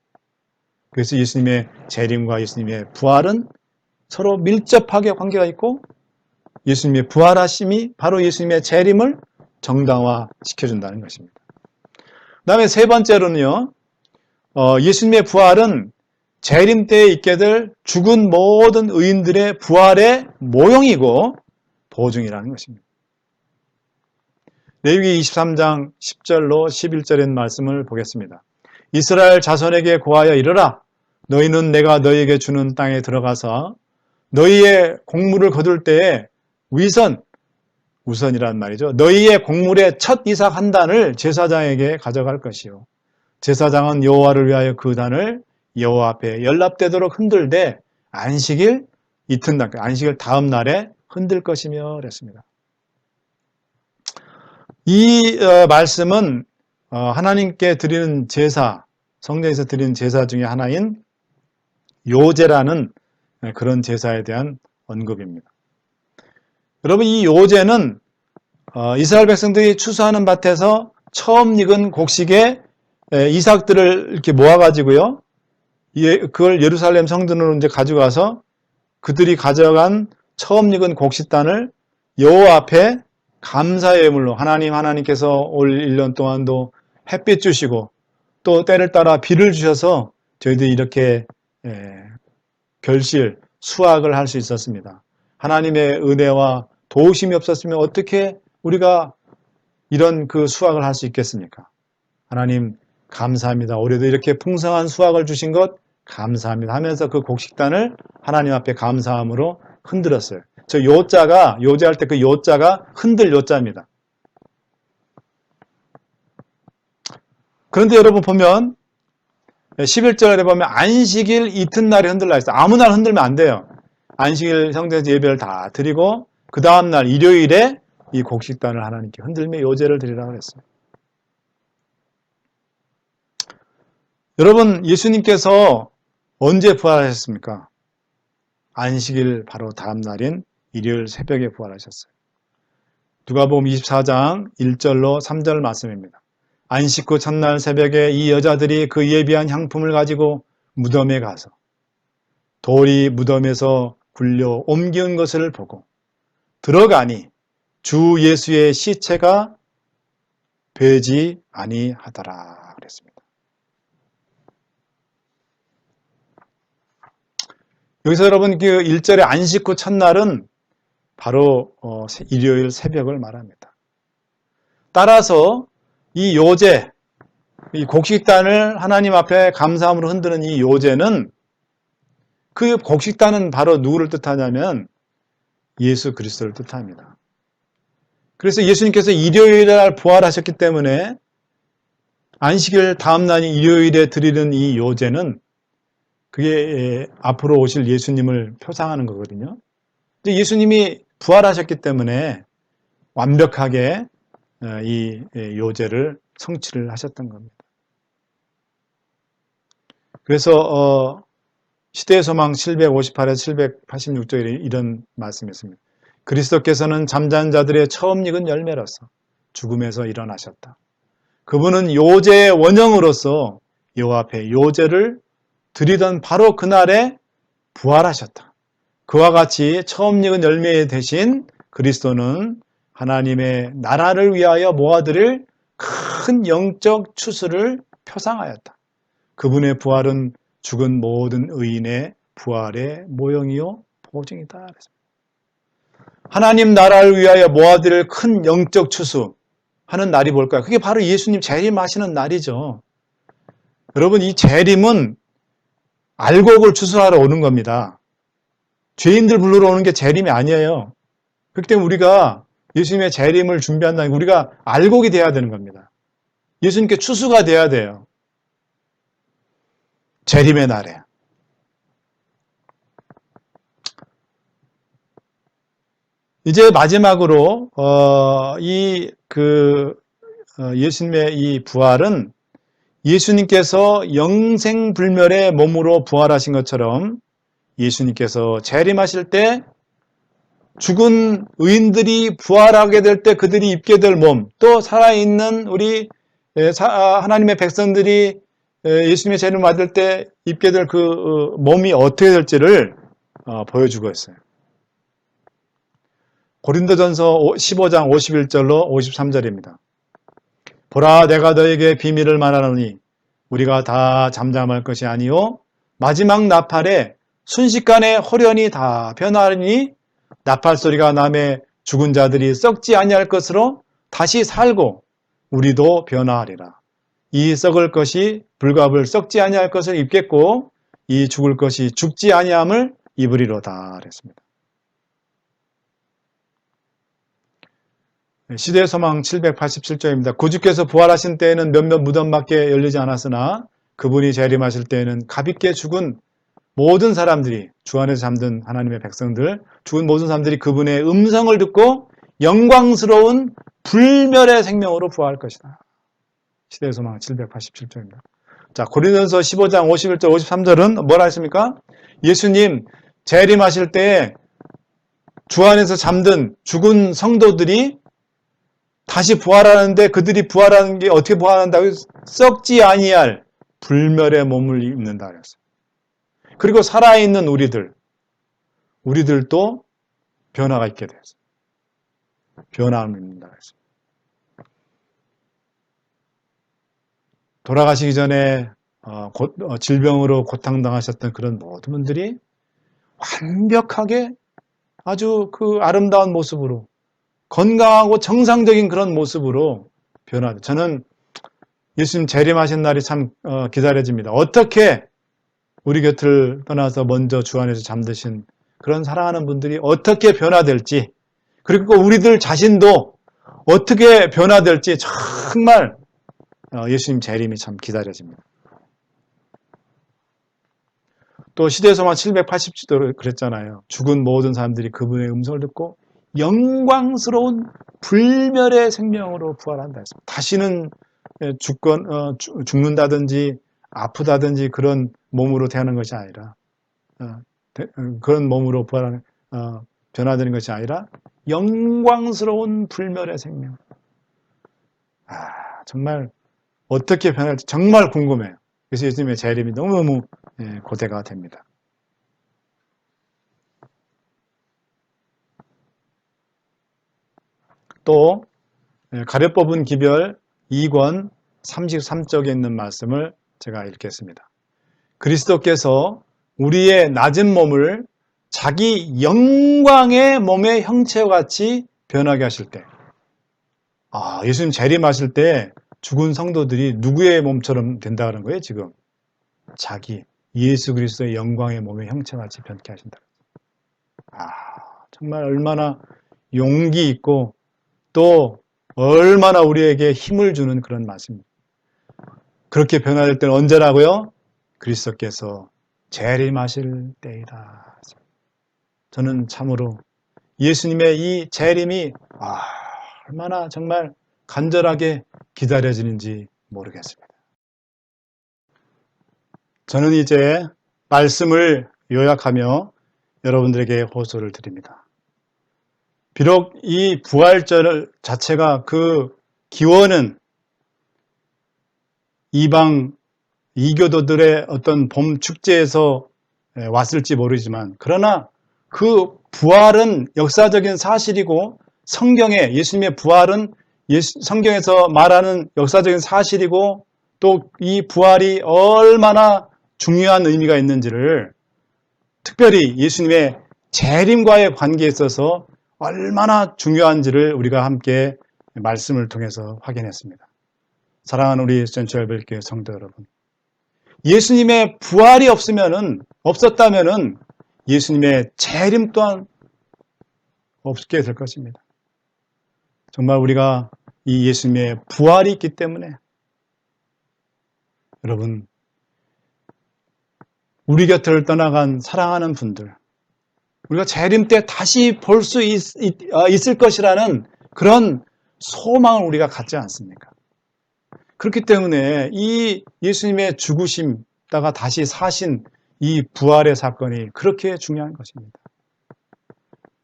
그래서 예수님의 재림과 예수님의 부활은 서로 밀접하게 관계가 있고 예수님의 부활하심이 바로 예수님의 재림을 정당화시켜준다는 것입니다. 그 다음에 세 번째로는요, 예수님의 부활은 재림 때에 있게 될 죽은 모든 의인들의 부활의 모형이고 보증이라는 것입니다. 레위기 23장 10절로 11절의 말씀을 보겠습니다. 이스라엘 자손에게 고하여 이르라. 너희는 내가 너희에게 주는 땅에 들어가서 너희의 곡물을 거둘 때에 우선이란 말이죠. 너희의 곡물의 첫 이삭 한 단을 제사장에게 가져갈 것이요. 제사장은 여호와를 위하여 그 단을 여호와 앞에 연납되도록 흔들되 안식일 이튿날, 안식일 다음 날에 흔들 것이며 그랬습니다. 이 말씀은 하나님께 드리는 제사, 성경에서 드리는 제사 중에 하나인 요제라는 그런 제사에 대한 언급입니다. 여러분, 이 요제는 이스라엘 백성들이 추수하는 밭에서 처음 익은 곡식의 이삭들을 이렇게 모아가지고요, 그걸 예루살렘 성전으로 이제 가져가서 그들이 가져간 처음 익은 곡식단을 여호와 앞에 감사의 예물로 하나님께서 올 1년 동안도 햇빛 주시고 또 때를 따라 비를 주셔서 저희들이 이렇게 결실, 수확을 할 수 있었습니다. 하나님의 은혜와 도우심이 없었으면 어떻게 우리가 이런 그 수확을 할 수 있겠습니까? 하나님 감사합니다. 올해도 이렇게 풍성한 수확을 주신 것 감사합니다 하면서 그 곡식단을 하나님 앞에 감사함으로 흔들었어요. 저 요자가, 요제할 때 그 요자가 흔들 요자입니다. 그런데 여러분 보면 11절에 보면 안식일 이튿날에 흔들라 했어요. 아무 날 흔들면 안 돼요. 안식일 성전에서 예배를 다 드리고 그 다음날 일요일에 이 곡식단을 하나님께 흔들며 요제를 드리라고 했어요. 여러분, 예수님께서 언제 부활하셨습니까? 안식일 바로 다음 날인 일요일 새벽에 부활하셨어요. 누가복음 24장 1절로 3절 말씀입니다. 안식 후 첫날 새벽에 이 여자들이 그 예비한 향품을 가지고 무덤에 가서 돌이 무덤에서 굴려 옮기는 것을 보고 들어가니 주 예수의 시체가 되지 아니하더라 그랬습니다. 여기서 여러분 그 1절의 안식 후 첫날은 바로 일요일 새벽을 말합니다. 따라서 이 요제, 이 곡식단을 하나님 앞에 감사함으로 흔드는 이 요제는 그 곡식단은 바로 누구를 뜻하냐면 예수 그리스도를 뜻합니다. 그래서 예수님께서 일요일에 날 부활하셨기 때문에 안식일 다음 날인 일요일에 드리는 이 요제는 그게 앞으로 오실 예수님을 표상하는 거거든요. 예수님이 부활하셨기 때문에 완벽하게 이 요제를 성취를 하셨던 겁니다. 그래서 시대의 소망 758에서 786쪽에 이런 말씀이 있습니다. 그리스도께서는 잠자는 자들의 처음 익은 열매로서 죽음에서 일어나셨다. 그분은 요제의 원형으로서 여호와 앞에 요제를 드리던 바로 그날에 부활하셨다. 그와 같이 처음 익은 열매 대신 그리스도는 하나님의 나라를 위하여 모아드릴 큰 영적 추수를 표상하였다. 그분의 부활은 죽은 모든 의인의 부활의 모형이요 보증이다. 하나님 나라를 위하여 모아드릴 큰 영적 추수 하는 날이 뭘까요? 그게 바로 예수님 재림하시는 날이죠. 여러분, 이 재림은 알곡을 추수하러 오는 겁니다. 죄인들 부르러 오는 게 재림이 아니에요. 그렇기 때문에 우리가 예수님의 재림을 준비한다는 게 우리가 알곡이 돼야 되는 겁니다. 예수님께 추수가 돼야 돼요. 재림의 날에. 이제 마지막으로 예수님의 이 부활은 예수님께서 영생불멸의 몸으로 부활하신 것처럼 예수님께서 재림하실 때 죽은 의인들이 부활하게 될 때 그들이 입게 될 몸, 또 살아있는 우리 하나님의 백성들이 예수님의 재림을 맞을 때 입게 될 그 몸이 어떻게 될지를 보여주고 있어요. 고린도전서 15장 51절로 53절입니다. 보라, 내가 너에게 비밀을 말하노니 우리가 다 잠잠할 것이 아니요 마지막 나팔에 순식간에 홀연히 다 변하리니 나팔 소리가 나매 죽은 자들이 썩지 아니할 것으로 다시 살고 우리도 변화하리라. 이 썩을 것이 불갑을 썩지 아니할 것을 입겠고 이 죽을 것이 죽지 아니함을 입으리로다 그랬습니다. 시대의 소망 787쪽입니다. 구주께서 부활하신 때에는 몇몇 무덤밖에 열리지 않았으나 그분이 재림하실 때에는 가볍게 죽은 모든 사람들이, 주 안에서 잠든 하나님의 백성들, 죽은 모든 사람들이 그분의 음성을 듣고 영광스러운 불멸의 생명으로 부활할 것이다. 시대의 소망 787쪽입니다. 자, 고린도전서 15장 51절 53절은 뭐라 했습니까? 예수님 재림하실 때에 주 안에서 잠든 죽은 성도들이 다시 부활하는데 그들이 부활하는 게 어떻게 부활한다고? 썩지 아니할 불멸의 몸을 입는다 그랬어요. 그리고 살아있는 우리들도 변화가 있게 됐어요. 변화를 입는다 그랬어요. 돌아가시기 전에 질병으로 고통당하셨던 그런 모든 분들이 완벽하게 아주 그 아름다운 모습으로 건강하고 정상적인 그런 모습으로 변화돼요. 저는 예수님 재림하신 날이 참 기다려집니다. 어떻게 우리 곁을 떠나서 먼저 주 안에서 잠드신 그런 사랑하는 분들이 어떻게 변화될지, 그리고 우리들 자신도 어떻게 변화될지 정말 예수님 재림이 참 기다려집니다. 또 시대의 소망 780주도 그랬잖아요. 죽은 모든 사람들이 그분의 음성을 듣고 영광스러운 불멸의 생명으로 부활한다 했습니다. 다시는 죽는다든지 아프다든지 그런 몸으로 태어나는 것이 아니라 그런 몸으로 변화되는 것이 아니라 영광스러운 불멸의 생명. 정말 어떻게 변할지 정말 궁금해요. 그래서 예수님의 재림이 너무너무 고대가 됩니다. 또 가려뽑은 기별 2권 33쪽에 있는 말씀을 제가 읽겠습니다. 그리스도께서 우리의 낮은 몸을 자기 영광의 몸의 형체와 같이 변하게 하실 때, 예수님 재림하실 때 죽은 성도들이 누구의 몸처럼 된다는 거예요, 지금? 자기 예수 그리스도의 영광의 몸의 형체와 같이 변케 하신다. 정말 얼마나 용기 있고 또 얼마나 우리에게 힘을 주는 그런 말씀입니다. 그렇게 변화될 때는 언제라고요? 그리스도께서 재림하실 때이다. 저는 참으로 예수님의 이 재림이 얼마나 정말 간절하게 기다려지는지 모르겠습니다. 저는 이제 말씀을 요약하며 여러분들에게 호소를 드립니다. 비록 이 부활절 자체가 그 기원은 이방 이교도들의 어떤 봄 축제에서 왔을지 모르지만, 그러나 그 부활은 역사적인 사실이고 성경에 예수님의 부활은 성경에서 말하는 역사적인 사실이고 또 이 부활이 얼마나 중요한 의미가 있는지를, 특별히 예수님의 재림과의 관계에 있어서 얼마나 중요한지를 우리가 함께 말씀을 통해서 확인했습니다. 사랑하는 우리 센츄얼벨교회 성도 여러분, 예수님의 부활이 없었다면은 예수님의 재림 또한 없게 될 것입니다. 정말 우리가 이 예수님의 부활이 있기 때문에 여러분, 우리 곁을 떠나간 사랑하는 분들, 우리가 재림 때 다시 볼 수 있을 것이라는 그런 소망을 우리가 갖지 않습니까? 그렇기 때문에 이 예수님의 죽으심다가 다시 사신 이 부활의 사건이 그렇게 중요한 것입니다.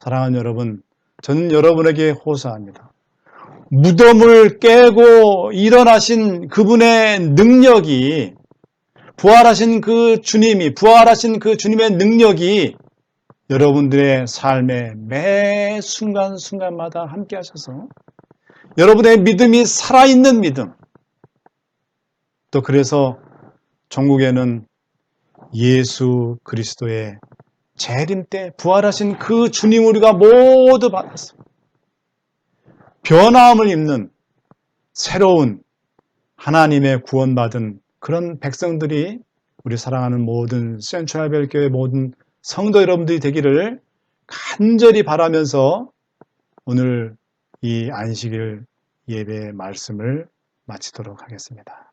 사랑하는 여러분, 저는 여러분에게 호소합니다. 무덤을 깨고 일어나신 그분의 능력이, 부활하신 그 주님의 능력이 여러분들의 삶의 매 순간순간마다 함께 하셔서 여러분의 믿음이 살아있는 믿음, 또 그래서 종국에는 예수 그리스도의 재림 때 부활하신 그 주님 우리가 모두 받았습니다. 변화함을 입는 새로운 하나님의 구원받은 그런 백성들이 우리 사랑하는 모든 센트럴별교회 모든 성도 여러분들이 되기를 간절히 바라면서 오늘 이 안식일 예배 말씀을 마치도록 하겠습니다.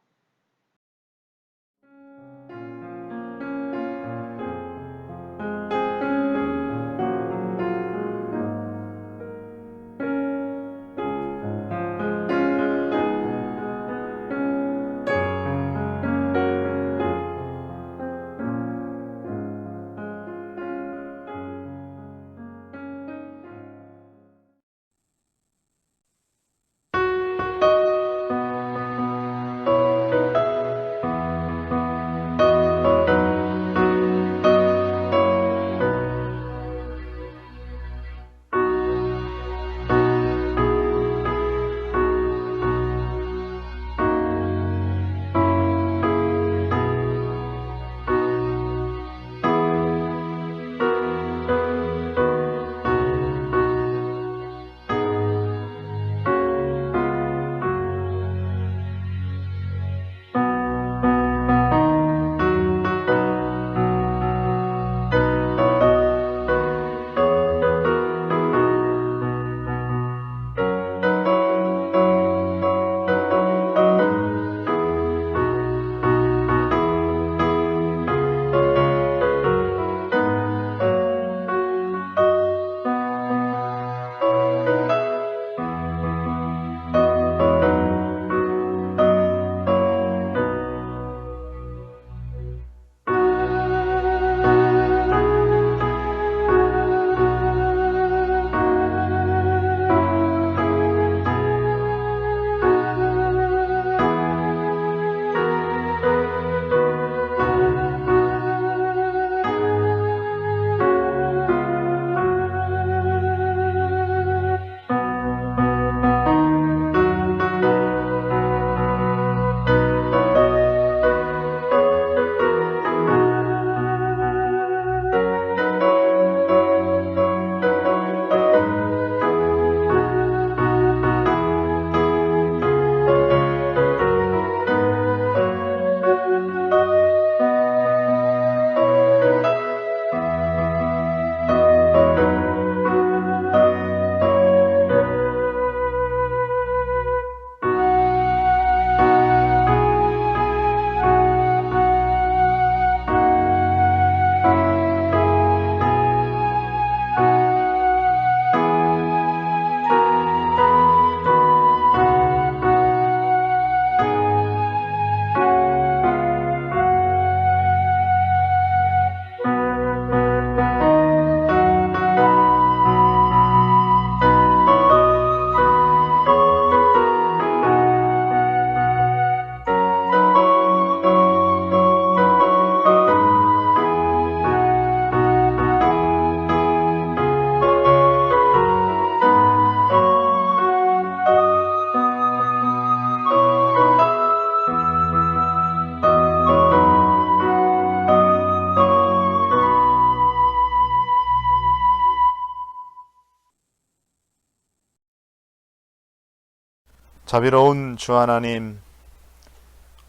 자비로운 주 하나님,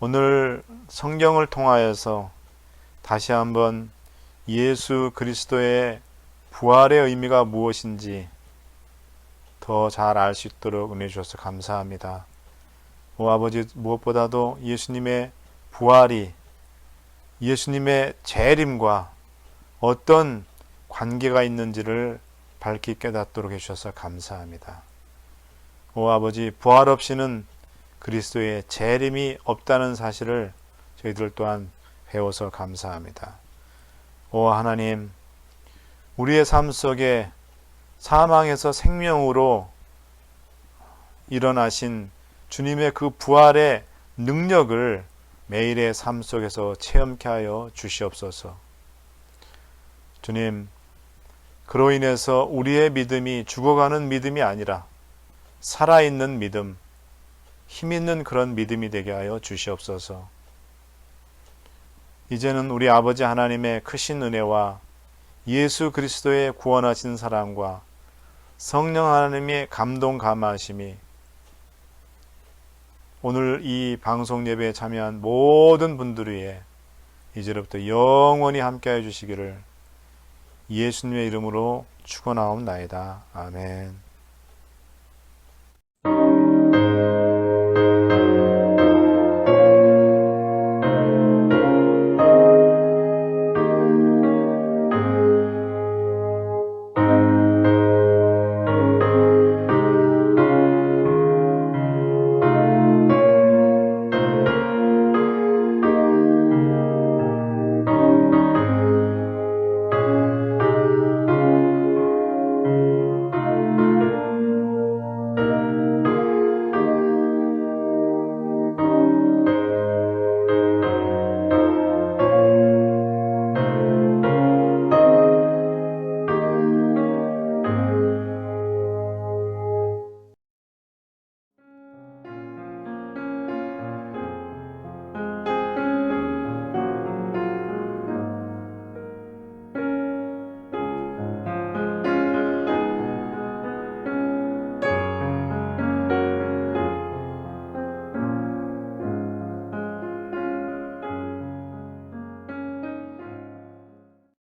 오늘 성경을 통하여서 다시 한번 예수 그리스도의 부활의 의미가 무엇인지 더 잘 알 수 있도록 은혜 주셔서 감사합니다. 오 아버지, 무엇보다도 예수님의 부활이 예수님의 재림과 어떤 관계가 있는지를 밝히 깨닫도록 해주셔서 감사합니다. 오 아버지, 부활 없이는 그리스도의 재림이 없다는 사실을 저희들 또한 배워서 감사합니다. 오 하나님, 우리의 삶 속에 사망에서 생명으로 일어나신 주님의 그 부활의 능력을 매일의 삶 속에서 체험케 하여 주시옵소서. 주님, 그로 인해서 우리의 믿음이 죽어가는 믿음이 아니라 살아있는 믿음, 힘있는 그런 믿음이 되게 하여 주시옵소서. 이제는 우리 아버지 하나님의 크신 은혜와 예수 그리스도의 구원하신 사랑과 성령 하나님의 감동 감화하심이 오늘 이 방송 예배에 참여한 모든 분들 위해 이제부터 영원히 함께해 주시기를 예수님의 이름으로 축원하옵나이다. 아멘.